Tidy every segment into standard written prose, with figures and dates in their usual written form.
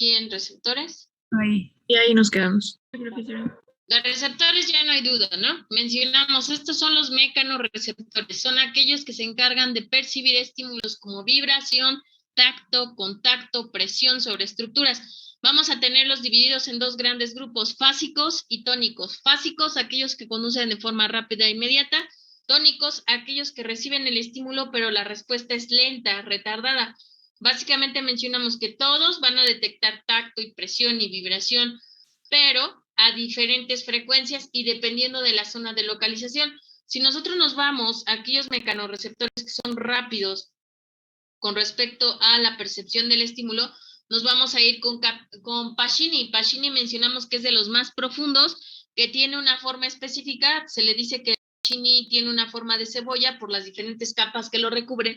aquí en receptores. Ahí. Y ahí nos quedamos. Los receptores ya no hay duda, ¿no? Mencionamos, estos son los mecanorreceptores, son aquellos que se encargan de percibir estímulos como vibración, tacto, contacto, presión sobre estructuras. Vamos a tenerlos divididos en dos grandes grupos, fásicos y tónicos. Fásicos, aquellos que conducen de forma rápida e inmediata. Tónicos, aquellos que reciben el estímulo, pero la respuesta es lenta, retardada. Básicamente mencionamos que todos van a detectar tacto y presión y vibración, pero a diferentes frecuencias y dependiendo de la zona de localización. Si nosotros nos vamos a aquellos mecanorreceptores que son rápidos con respecto a la percepción del estímulo, nos vamos a ir con Pacini. Pacini mencionamos que es de los más profundos, que tiene una forma específica, se le dice que Pacini tiene una forma de cebolla por las diferentes capas que lo recubren,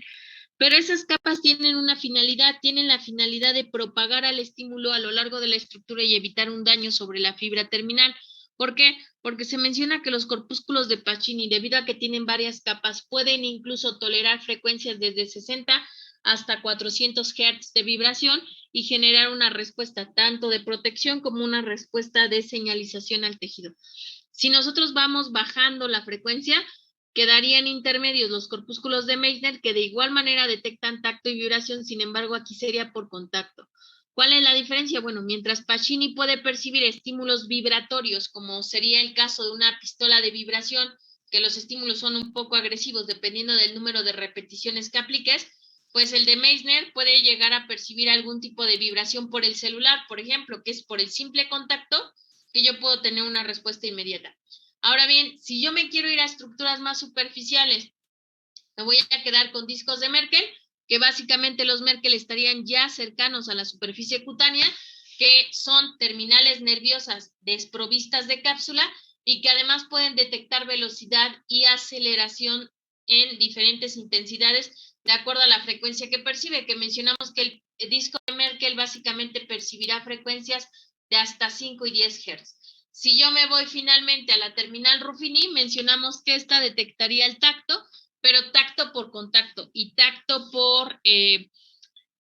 pero esas capas tienen una finalidad, tienen la finalidad de propagar al estímulo a lo largo de la estructura y evitar un daño sobre la fibra terminal. ¿Por qué? Porque se menciona que los corpúsculos de Pacini, debido a que tienen varias capas, pueden incluso tolerar frecuencias desde 60 hasta 400 Hz de vibración y generar una respuesta tanto de protección como una respuesta de señalización al tejido. Si nosotros vamos bajando la frecuencia, quedarían intermedios los corpúsculos de Meissner, que de igual manera detectan tacto y vibración, sin embargo aquí sería por contacto. ¿Cuál es la diferencia? Bueno, mientras Pacini puede percibir estímulos vibratorios, como sería el caso de una pistola de vibración, que los estímulos son un poco agresivos dependiendo del número de repeticiones que apliques, pues el de Meissner puede llegar a percibir algún tipo de vibración por el celular, por ejemplo, que es por el simple contacto que yo puedo tener una respuesta inmediata. Ahora bien, si yo me quiero ir a estructuras más superficiales, me voy a quedar con discos de Merkel, que básicamente los Merkel estarían ya cercanos a la superficie cutánea, que son terminales nerviosas desprovistas de cápsula y que además pueden detectar velocidad y aceleración en diferentes intensidades de acuerdo a la frecuencia que percibe, que mencionamos que el disco de Merkel básicamente percibirá frecuencias de hasta 5 y 10 Hz. Si yo me voy finalmente a la terminal Ruffini, mencionamos que esta detectaría el tacto, pero tacto por contacto y tacto por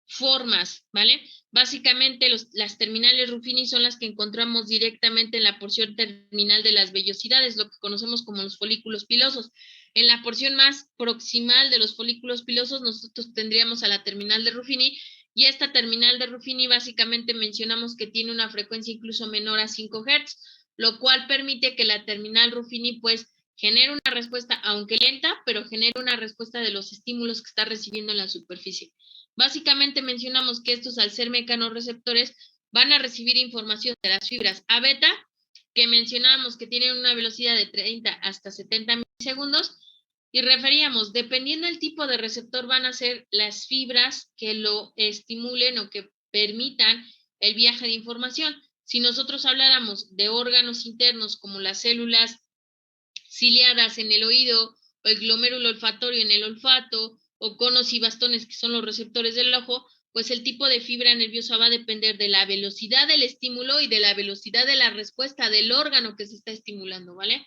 formas, ¿vale? Básicamente las terminales Ruffini son las que encontramos directamente en la porción terminal de las vellosidades, lo que conocemos como los folículos pilosos. En la porción más proximal de los folículos pilosos nosotros tendríamos a la terminal de Ruffini, y esta terminal de Ruffini básicamente mencionamos que tiene una frecuencia incluso menor a 5 Hz, lo cual permite que la terminal Ruffini pues genere una respuesta, aunque lenta, pero genere una respuesta de los estímulos que está recibiendo en la superficie. Básicamente mencionamos que estos, al ser mecanorreceptores, van a recibir información de las fibras A beta, que mencionábamos que tienen una velocidad de 30 hasta 70 milisegundos, y referíamos, dependiendo del tipo de receptor, van a ser las fibras que lo estimulen o que permitan el viaje de información. Si nosotros habláramos de órganos internos como las células ciliadas en el oído, o el glomérulo olfatorio en el olfato, o conos y bastones, que son los receptores del ojo, pues el tipo de fibra nerviosa va a depender de la velocidad del estímulo y de la velocidad de la respuesta del órgano que se está estimulando, ¿vale?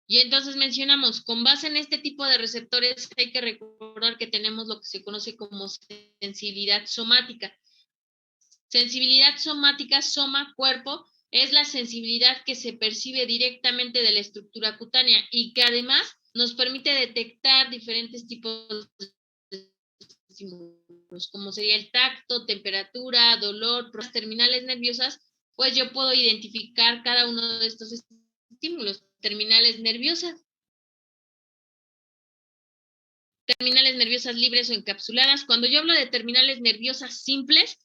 Y entonces mencionamos, con base en este tipo de receptores, hay que recordar que tenemos lo que se conoce como sensibilidad somática. Sensibilidad somática, soma, cuerpo, es la sensibilidad que se percibe directamente de la estructura cutánea y que además nos permite detectar diferentes tipos de estímulos, como sería el tacto, temperatura, dolor, las terminales nerviosas, pues yo puedo identificar cada uno de estos estímulos. Terminales nerviosas libres o encapsuladas. Cuando yo hablo de terminales nerviosas simples,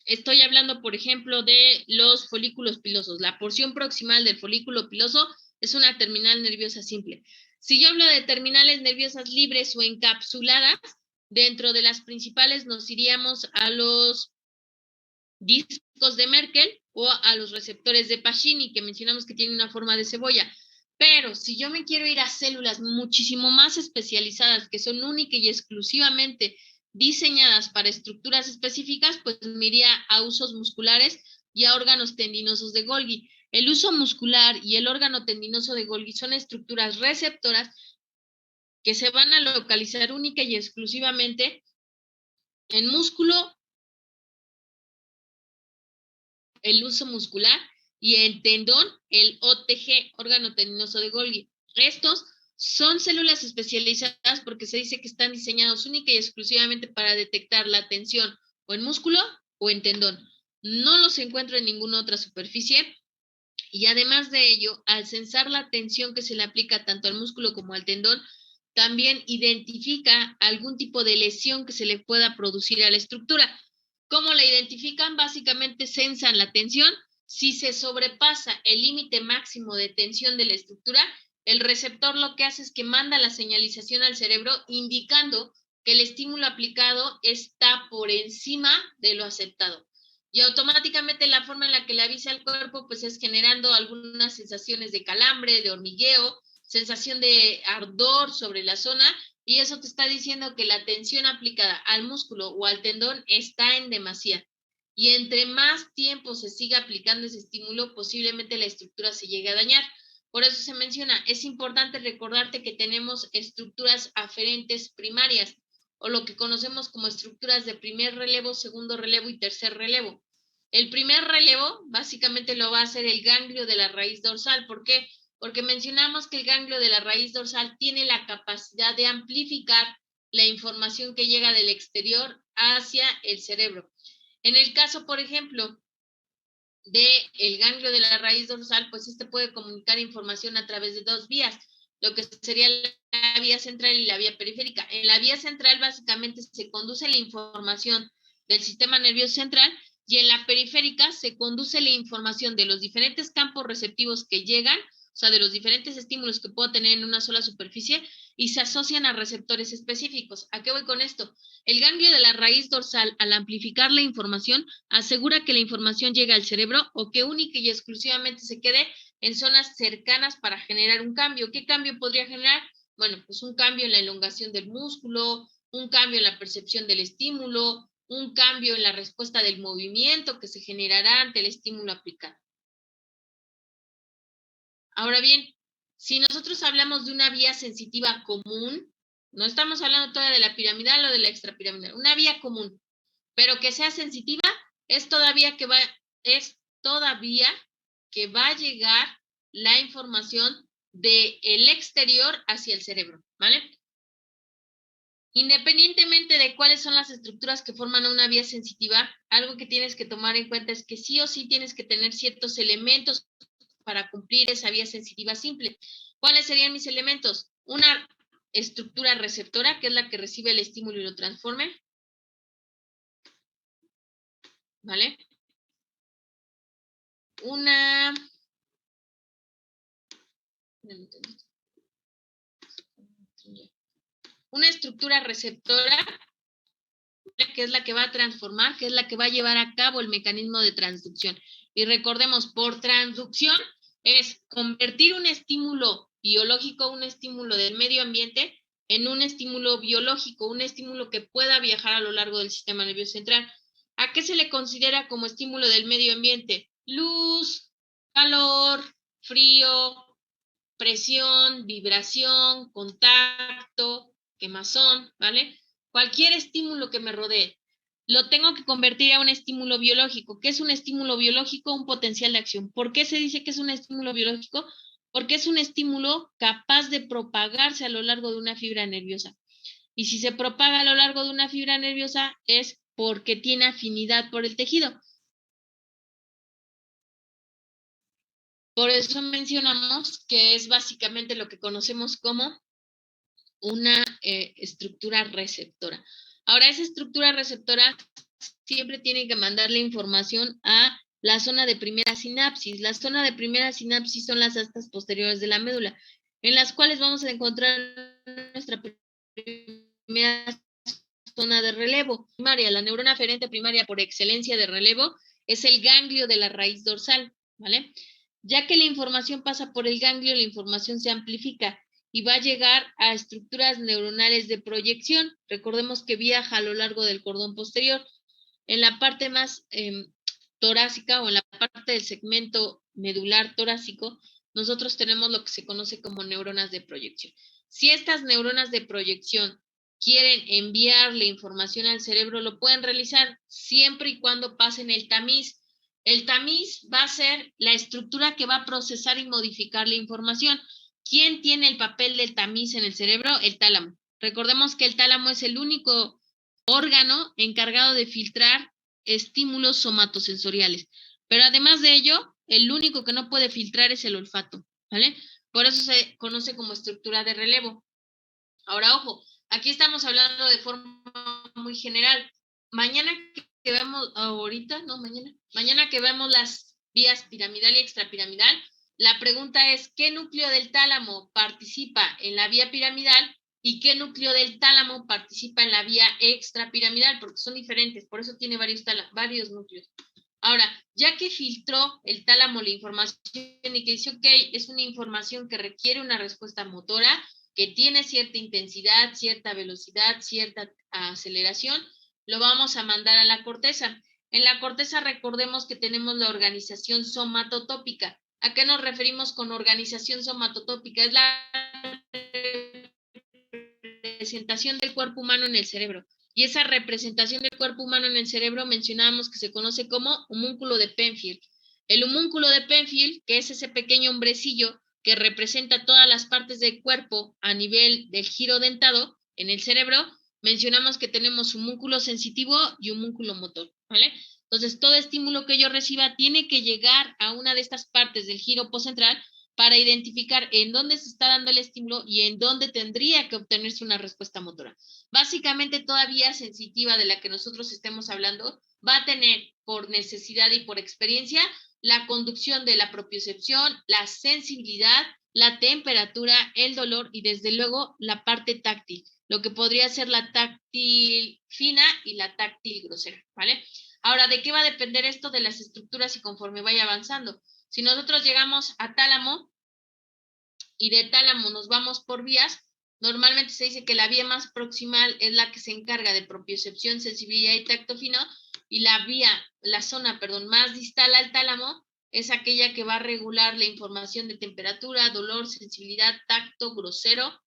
estoy hablando, por ejemplo, de los folículos pilosos. La porción proximal del folículo piloso es una terminal nerviosa simple. Si yo hablo de terminales nerviosas libres o encapsuladas, dentro de las principales nos iríamos a los discos de Merkel o a los receptores de Pacini, que mencionamos que tienen una forma de cebolla. Pero si yo me quiero ir a células muchísimo más especializadas, que son única y exclusivamente diseñadas para estructuras específicas, pues me iría a usos musculares y a órganos tendinosos de Golgi. El uso muscular y el órgano tendinoso de Golgi son estructuras receptoras que se van a localizar única y exclusivamente en músculo el uso muscular, y el tendón, el OTG, órgano tendinoso de Golgi. Estos son células especializadas porque se dice que están diseñados única y exclusivamente para detectar la tensión o en músculo o en tendón. No los encuentro en ninguna otra superficie. Y además de ello, al censar la tensión que se le aplica tanto al músculo como al tendón, también identifica algún tipo de lesión que se le pueda producir a la estructura. ¿Cómo la identifican? Básicamente censan la tensión. Si se sobrepasa el límite máximo de tensión de la estructura, el receptor lo que hace es que manda la señalización al cerebro indicando que el estímulo aplicado está por encima de lo aceptado. Y automáticamente la forma en la que le avisa al cuerpo pues es generando algunas sensaciones de calambre, de hormigueo, sensación de ardor sobre la zona, y eso te está diciendo que la tensión aplicada al músculo o al tendón está en demasía. Y entre más tiempo se siga aplicando ese estímulo, posiblemente la estructura se llegue a dañar. Por eso se menciona, es importante recordarte que tenemos estructuras aferentes primarias, o lo que conocemos como estructuras de primer relevo, segundo relevo y tercer relevo. El primer relevo básicamente lo va a hacer el ganglio de la raíz dorsal. ¿Por qué? Porque mencionamos que el ganglio de la raíz dorsal tiene la capacidad de amplificar la información que llega del exterior hacia el cerebro. En el caso, por ejemplo, del ganglio de la raíz dorsal, pues este puede comunicar información a través de dos vías, lo que sería la vía central y la vía periférica. En la vía central básicamente se conduce la información del sistema nervioso central, y en la periférica se conduce la información de los diferentes campos receptivos que llegan, o sea, de los diferentes estímulos que puedo tener en una sola superficie, y se asocian a receptores específicos. ¿A qué voy con esto? El ganglio de la raíz dorsal, al amplificar la información, asegura que la información llegue al cerebro o que única y exclusivamente se quede en zonas cercanas para generar un cambio. ¿Qué cambio podría generar? Bueno, pues un cambio en la elongación del músculo, un cambio en la percepción del estímulo, un cambio en la respuesta del movimiento que se generará ante el estímulo aplicado. Ahora bien, si nosotros hablamos de una vía sensitiva común, no estamos hablando todavía de la piramidal o de la extrapiramidal, una vía común, pero que sea sensitiva, es todavía que va a llegar la información del exterior hacia el cerebro, ¿vale? Independientemente de cuáles son las estructuras que forman una vía sensitiva, algo que tienes que tomar en cuenta es que sí o sí tienes que tener ciertos elementos para cumplir esa vía sensitiva simple. ¿Cuáles serían mis elementos? Una estructura receptora, que es la que recibe el estímulo y lo transforma, ¿vale? Una estructura receptora, que es la que va a transformar, que es la que va a llevar a cabo el mecanismo de transducción. Y recordemos, por transducción es convertir un estímulo biológico, un estímulo del medio ambiente, en un estímulo biológico, un estímulo que pueda viajar a lo largo del sistema nervioso central. ¿A qué se le considera como estímulo del medio ambiente? Luz, calor, frío, presión, vibración, contacto, quemazón, ¿vale? Cualquier estímulo que me rodee, lo tengo que convertir a un estímulo biológico. ¿Qué es un estímulo biológico? Un potencial de acción. ¿Por qué se dice que es un estímulo biológico? Porque es un estímulo capaz de propagarse a lo largo de una fibra nerviosa. Y si se propaga a lo largo de una fibra nerviosa es porque tiene afinidad por el tejido. Por eso mencionamos que es básicamente lo que conocemos como una estructura receptora. Ahora, esa estructura receptora siempre tiene que mandarle información a la zona de primera sinapsis. La zona de primera sinapsis son las astas posteriores de la médula, en las cuales vamos a encontrar nuestra primera zona de relevo primaria. La neurona aferente primaria por excelencia de relevo es el ganglio de la raíz dorsal, ¿vale? Ya que la información pasa por el ganglio, la información se amplifica y va a llegar a estructuras neuronales de proyección. Recordemos que viaja a lo largo del cordón posterior. En la parte más torácica o en la parte del segmento medular torácico, nosotros tenemos lo que se conoce como neuronas de proyección. Si estas neuronas de proyección quieren enviarle información al cerebro, lo pueden realizar siempre y cuando pasen el tamiz. El tamiz va a ser la estructura que va a procesar y modificar la información. ¿Quién tiene el papel del tamiz en el cerebro? El tálamo. Recordemos que el tálamo es el único órgano encargado de filtrar estímulos somatosensoriales. Pero además de ello, el único que no puede filtrar es el olfato, ¿vale? Por eso se conoce como estructura de relevo. Ahora, ojo, aquí estamos hablando de forma muy general. Mañana que vemos, mañana que vemos las vías piramidal y extrapiramidal, la pregunta es, ¿qué núcleo del tálamo participa en la vía piramidal y qué núcleo del tálamo participa en la vía extrapiramidal? Porque son diferentes, por eso tiene varios núcleos. Ahora, ya que filtró el tálamo la información y que dice, ok, es una información que requiere una respuesta motora, que tiene cierta intensidad, cierta velocidad, cierta aceleración, lo vamos a mandar a la corteza. En la corteza recordemos que tenemos la organización somatotópica. ¿A qué nos referimos con organización somatotópica? Es la representación del cuerpo humano en el cerebro. Y esa representación del cuerpo humano en el cerebro mencionábamos que se conoce como homúnculo de Penfield. El homúnculo de Penfield, que es ese pequeño hombrecillo que representa todas las partes del cuerpo a nivel del giro dentado en el cerebro, mencionamos que tenemos homúnculo sensitivo y homúnculo motor, ¿vale? Entonces, todo estímulo que yo reciba tiene que llegar a una de estas partes del giro postcentral para identificar en dónde se está dando el estímulo y en dónde tendría que obtenerse una respuesta motora. Básicamente, toda vía sensitiva de la que nosotros estemos hablando va a tener por necesidad y por experiencia la conducción de la propiocepción, la sensibilidad, la temperatura, el dolor y desde luego la parte táctil, lo que podría ser la táctil fina y la táctil grosera, ¿vale? Ahora, ¿de qué va a depender esto? De las estructuras y conforme vaya avanzando. Si nosotros llegamos a tálamo y de tálamo nos vamos por vías, normalmente se dice que la vía más proximal es la que se encarga de propiocepción, sensibilidad y tacto fino, y la zona más distal al tálamo es aquella que va a regular la información de temperatura, dolor, sensibilidad, tacto, grosero,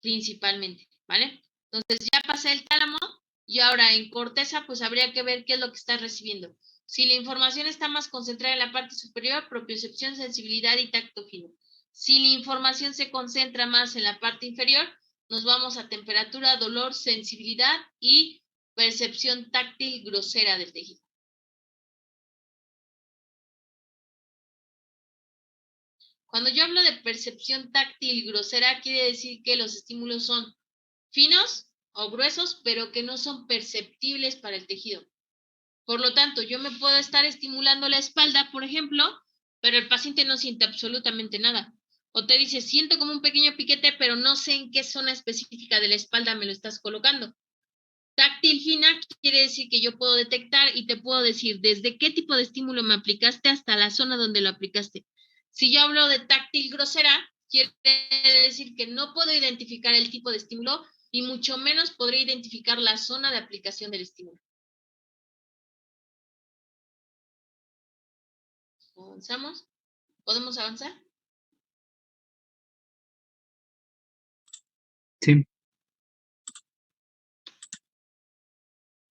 principalmente, ¿vale? Entonces ya pasé el tálamo y ahora en corteza pues habría que ver qué es lo que está recibiendo. Si la información está más concentrada en la parte superior, propiocepción, sensibilidad y tacto fino. Si la información se concentra más en la parte inferior, nos vamos a temperatura, dolor, sensibilidad y percepción táctil grosera del tejido. Cuando yo hablo de percepción táctil grosera, quiere decir que los estímulos son finos o gruesos, pero que no son perceptibles para el tejido. Por lo tanto, yo me puedo estar estimulando la espalda, por ejemplo, pero el paciente no siente absolutamente nada. O te dice, siento como un pequeño piquete, pero no sé en qué zona específica de la espalda me lo estás colocando. Táctil fina quiere decir que yo puedo detectar y te puedo decir desde qué tipo de estímulo me aplicaste hasta la zona donde lo aplicaste. Si yo hablo de táctil grosera, quiere decir que no puedo identificar el tipo de estímulo y mucho menos podré identificar la zona de aplicación del estímulo. ¿Avanzamos? ¿Podemos avanzar? Sí.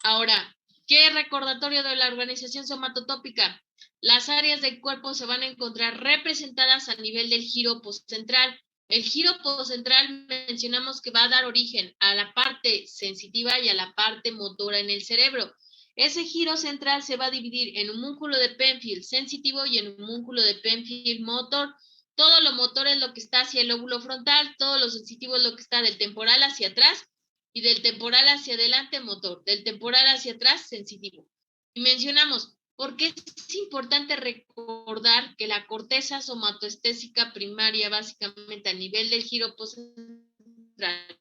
Ahora, ¿qué recordatorio de la organización somatotópica? Las áreas del cuerpo se van a encontrar representadas a nivel del giro postcentral. El giro postcentral mencionamos que va a dar origen a la parte sensitiva y a la parte motora en el cerebro. Ese giro central se va a dividir en un homúnculo de Penfield sensitivo y en un homúnculo de Penfield motor. Todo lo motor es lo que está hacia el lóbulo frontal, todo lo sensitivo es lo que está del temporal hacia atrás y del temporal hacia adelante motor, del temporal hacia atrás sensitivo. Y mencionamos, ¿por qué es importante recordar que la corteza somatoestésica primaria, básicamente a nivel del giro postcentral,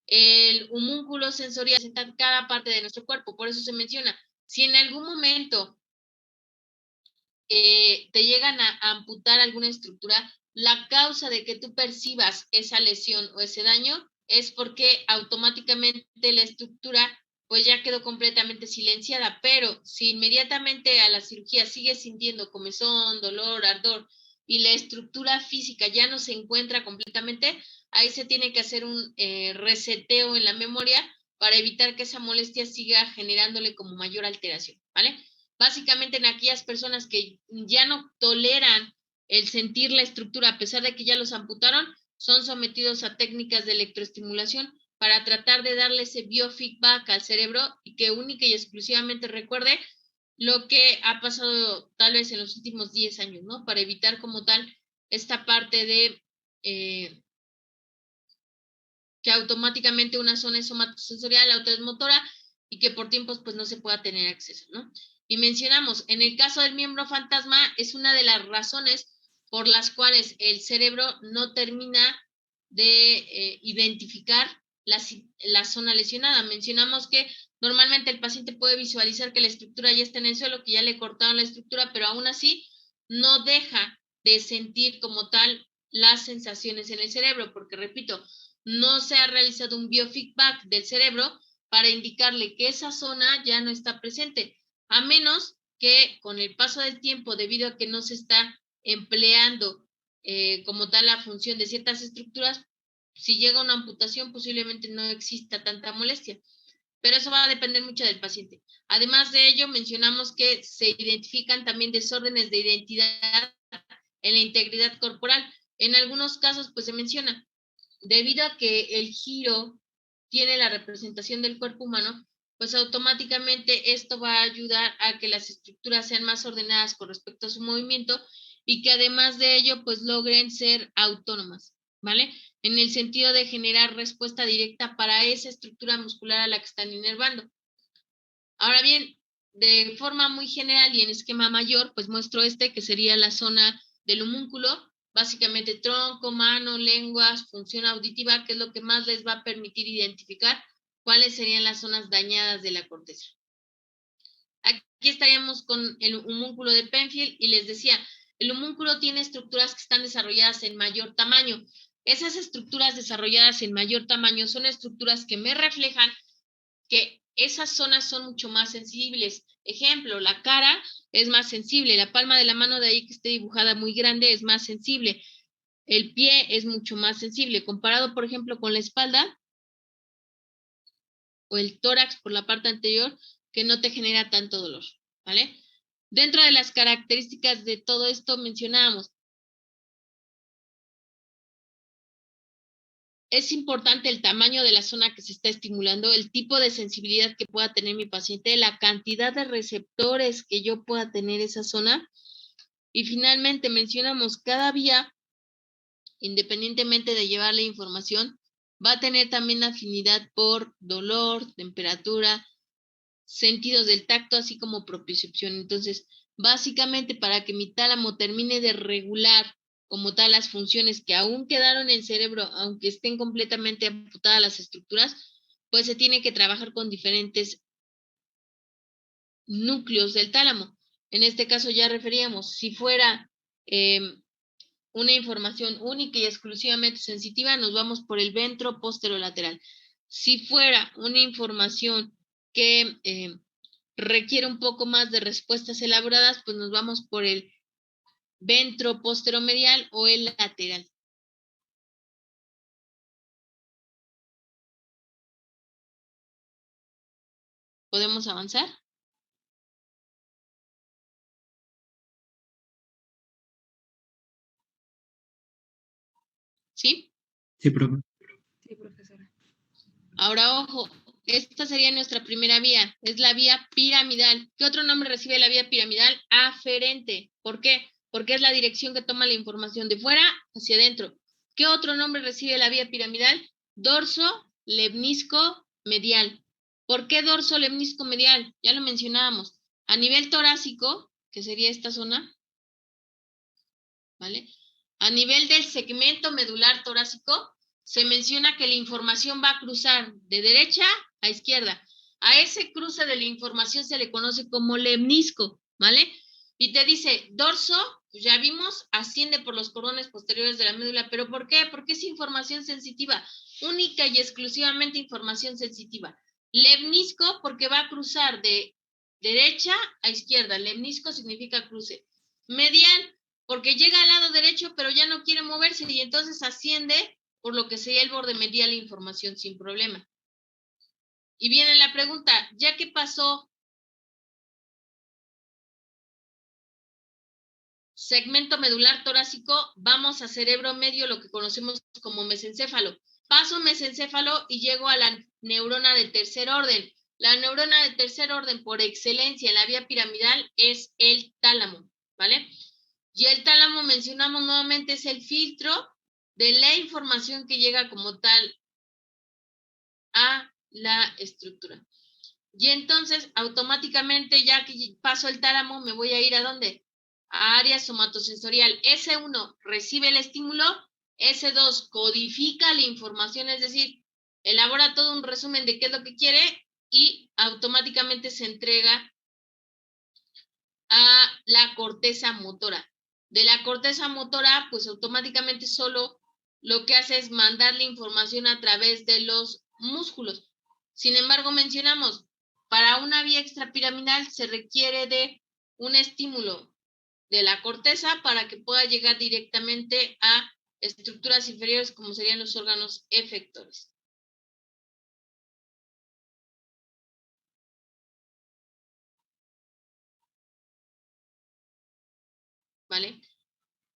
el homúnculo sensorial está en cada parte de nuestro cuerpo? Por eso se menciona, si en algún momento te llegan a amputar alguna estructura, la causa de que tú percibas esa lesión o ese daño es porque automáticamente la estructura pues ya quedó completamente silenciada, pero si inmediatamente a la cirugía sigues sintiendo comezón, dolor, ardor y la estructura física ya no se encuentra completamente, ahí se tiene que hacer un reseteo en la memoria para evitar que esa molestia siga generándole como mayor alteración, ¿vale? Básicamente en aquellas personas que ya no toleran el sentir la estructura a pesar de que ya los amputaron, son sometidos a técnicas de electroestimulación para tratar de darle ese biofeedback al cerebro y que única y exclusivamente recuerde lo que ha pasado tal vez en los últimos 10 años, ¿no? Para evitar como tal esta parte de que automáticamente una zona es somatosensorial, la otra es motora, y que por tiempos pues no se pueda tener acceso, ¿no? Y mencionamos, en el caso del miembro fantasma, es una de las razones por las cuales el cerebro no termina de identificar la zona lesionada. Mencionamos que normalmente el paciente puede visualizar que la estructura ya está en el suelo, que ya le cortaron la estructura, pero aún así no deja de sentir como tal las sensaciones en el cerebro, porque repito, no se ha realizado un biofeedback del cerebro para indicarle que esa zona ya no está presente, a menos que con el paso del tiempo, debido a que no se está empleando como tal la función de ciertas estructuras, si llega una amputación posiblemente no exista tanta molestia, pero eso va a depender mucho del paciente. Además de ello, mencionamos que se identifican también desórdenes de identidad en la integridad corporal. En algunos casos, pues se menciona, debido a que el giro tiene la representación del cuerpo humano, pues automáticamente esto va a ayudar a que las estructuras sean más ordenadas con respecto a su movimiento y que además de ello, pues logren ser autónomas, ¿vale? En el sentido de generar respuesta directa para esa estructura muscular a la que están inervando. Ahora bien, de forma muy general y en esquema mayor, pues muestro que sería la zona del homúnculo, básicamente tronco, mano, lenguas, función auditiva, que es lo que más les va a permitir identificar cuáles serían las zonas dañadas de la corteza. Aquí estaríamos con el homúnculo de Penfield y les decía, el homúnculo tiene estructuras que están desarrolladas en mayor tamaño. Esas estructuras desarrolladas en mayor tamaño son estructuras que me reflejan que esas zonas son mucho más sensibles. Ejemplo, la cara es más sensible, la palma de la mano de ahí que esté dibujada muy grande es más sensible, el pie es mucho más sensible, comparado por ejemplo con la espalda o el tórax por la parte anterior, que no te genera tanto dolor, ¿vale? Dentro de las características de todo esto mencionábamos, es importante el tamaño de la zona que se está estimulando, el tipo de sensibilidad que pueda tener mi paciente, la cantidad de receptores que yo pueda tener esa zona. Y finalmente mencionamos, cada vía, independientemente de llevar la información, va a tener también afinidad por dolor, temperatura, sentidos del tacto, así como propiocepción. Entonces, básicamente para que mi tálamo termine de regular como tal las funciones que aún quedaron en el cerebro, aunque estén completamente amputadas las estructuras, pues se tiene que trabajar con diferentes núcleos del tálamo. En este caso ya referíamos, si fuera una información única y exclusivamente sensitiva, nos vamos por el ventro posterolateral. Si fuera una información que requiere un poco más de respuestas elaboradas, pues nos vamos por el ventro posteromedial o el lateral. ¿Podemos avanzar? ¿Sí? Sí, profe. Sí, profesora. Ahora, ojo, esta sería nuestra primera vía, es la vía piramidal. ¿Qué otro nombre recibe la vía piramidal? Aferente. ¿Por qué? Porque es la dirección que toma la información de fuera hacia adentro. ¿Qué otro nombre recibe la vía piramidal? Dorso, lemnisco, medial. ¿Por qué dorso, lemnisco, medial? Ya lo mencionábamos. A nivel torácico, que sería esta zona, ¿vale? A nivel del segmento medular torácico, se menciona que la información va a cruzar de derecha a izquierda. A ese cruce de la información se le conoce como lemnisco, ¿vale? Y te dice, dorso, pues ya vimos, asciende por los cordones posteriores de la médula. ¿Pero por qué? Porque es información sensitiva, única y exclusivamente información sensitiva. Lemnisco, porque va a cruzar de derecha a izquierda. Lemnisco significa cruce. Medial, porque llega al lado derecho, pero ya no quiere moverse y entonces asciende por lo que sería el borde medial la información sin problema. Y viene la pregunta, ya que pasó segmento medular torácico, vamos a cerebro medio, lo que conocemos como mesencéfalo. Paso mesencéfalo y llego a la neurona de tercer orden. La neurona de tercer orden por excelencia en la vía piramidal es el tálamo, ¿vale? Y el tálamo, mencionamos nuevamente, es el filtro de la información que llega como tal a la estructura. Y entonces, automáticamente, ya que paso el tálamo, me voy a ir ¿a dónde? A área somatosensorial. S1 recibe el estímulo, S2 codifica la información, es decir, elabora todo un resumen de qué es lo que quiere y automáticamente se entrega a la corteza motora. De la corteza motora, pues automáticamente solo lo que hace es mandar la información a través de los músculos. Sin embargo, mencionamos, para una vía extrapiramidal se requiere de un estímulo de la corteza para que pueda llegar directamente a estructuras inferiores como serían los órganos efectores. ¿Vale?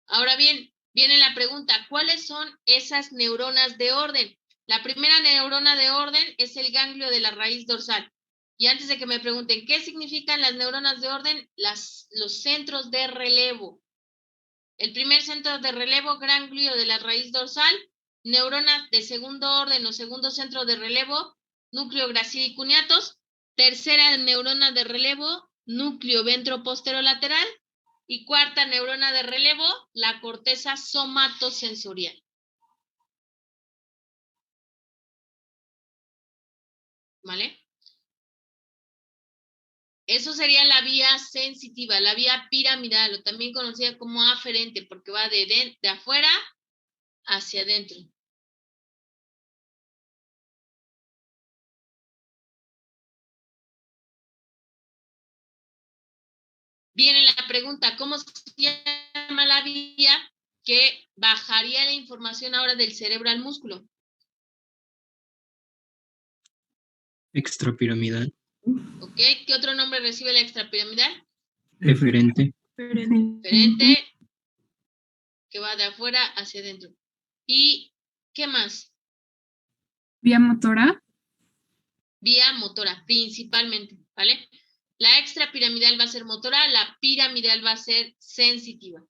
Ahora bien, viene la pregunta, ¿cuáles son esas neuronas de orden? La primera neurona de orden es el ganglio de la raíz dorsal. Y antes de que me pregunten, ¿qué significan las neuronas de orden? Los centros de relevo. El primer centro de relevo, ganglio de la raíz dorsal, neurona de segundo orden o segundo centro de relevo, núcleo gracili cuneatus. Tercera neurona de relevo, núcleo ventroposterolateral. Y cuarta neurona de relevo, la corteza somatosensorial. ¿Vale? Eso sería la vía sensitiva, la vía piramidal, o también conocida como aferente, porque va de afuera hacia adentro. Viene la pregunta, ¿cómo se llama la vía que bajaría la información ahora del cerebro al músculo? Extrapiramidal. ¿Ok? ¿Qué otro nombre recibe la extrapiramidal? Eferente. Eferente, que va de afuera hacia adentro. ¿Y qué más? Vía motora. Vía motora, principalmente, ¿vale? La extrapiramidal va a ser motora, la piramidal va a ser sensitiva.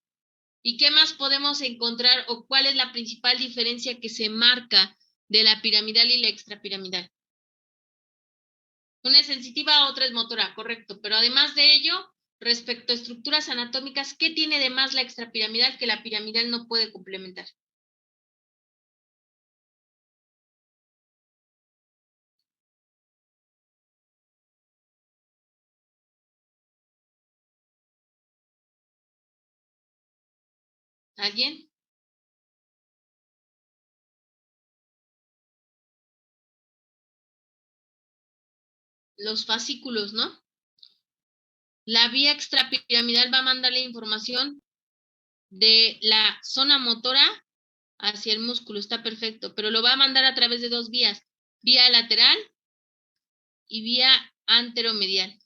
¿Y qué más podemos encontrar o cuál es la principal diferencia que se marca de la piramidal y la extrapiramidal? Una es sensitiva, otra es motora, correcto. Pero además de ello, respecto a estructuras anatómicas, ¿qué tiene de más la extrapiramidal que la piramidal no puede complementar? ¿Alguien? Los fascículos, ¿no? La vía extrapiramidal va a mandar la información de la zona motora hacia el músculo, está perfecto, pero lo va a mandar a través de dos vías, vía lateral y vía anteromedial.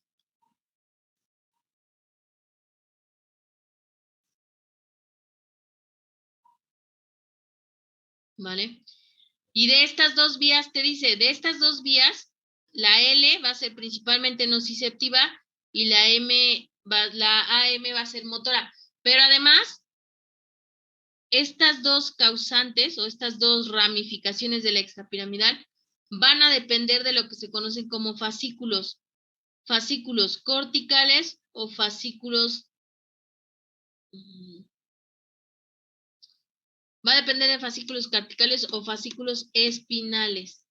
¿Vale? Y de estas dos vías, te dice, de estas dos vías, la L va a ser principalmente nociceptiva y la AM va a ser motora. Pero además, estas dos causantes o estas dos ramificaciones de la extrapiramidal van a depender de lo que se conocen como fascículos. Fascículos corticales o fascículos... Va a depender de fascículos corticales o fascículos espinales.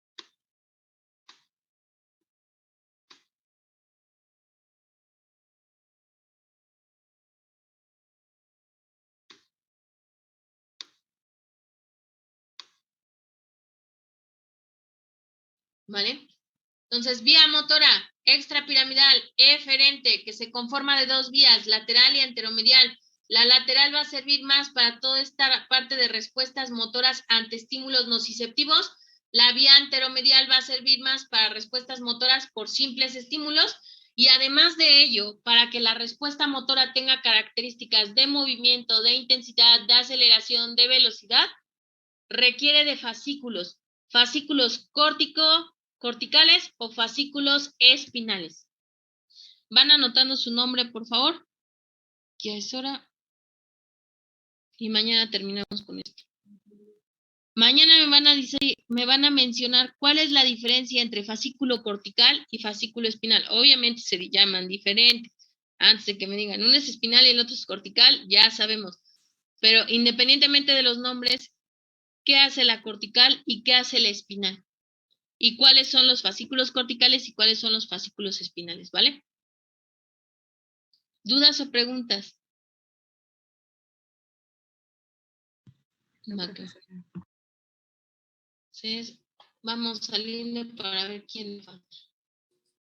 ¿Vale? Entonces, vía motora, extrapiramidal, eferente, que se conforma de dos vías, lateral y anteromedial. La lateral va a servir más para toda esta parte de respuestas motoras ante estímulos nociceptivos, La vía anteromedial va a servir más para respuestas motoras por simples estímulos y además de ello, para que la respuesta motora tenga características de movimiento, de intensidad, de aceleración, de velocidad, requiere de fascículos corticales o fascículos espinales. Van anotando su nombre, por favor. Ya es hora. Y mañana terminamos con esto. Mañana me van a mencionar cuál es la diferencia entre fascículo cortical y fascículo espinal. Obviamente se llaman diferentes. Antes de que me digan, uno es espinal y el otro es cortical, ya sabemos. Pero independientemente de los nombres, ¿qué hace la cortical y qué hace la espinal? Y cuáles son los fascículos corticales y cuáles son los fascículos espinales, ¿vale? ¿Dudas o preguntas? Entonces, vamos saliendo para ver quién falta.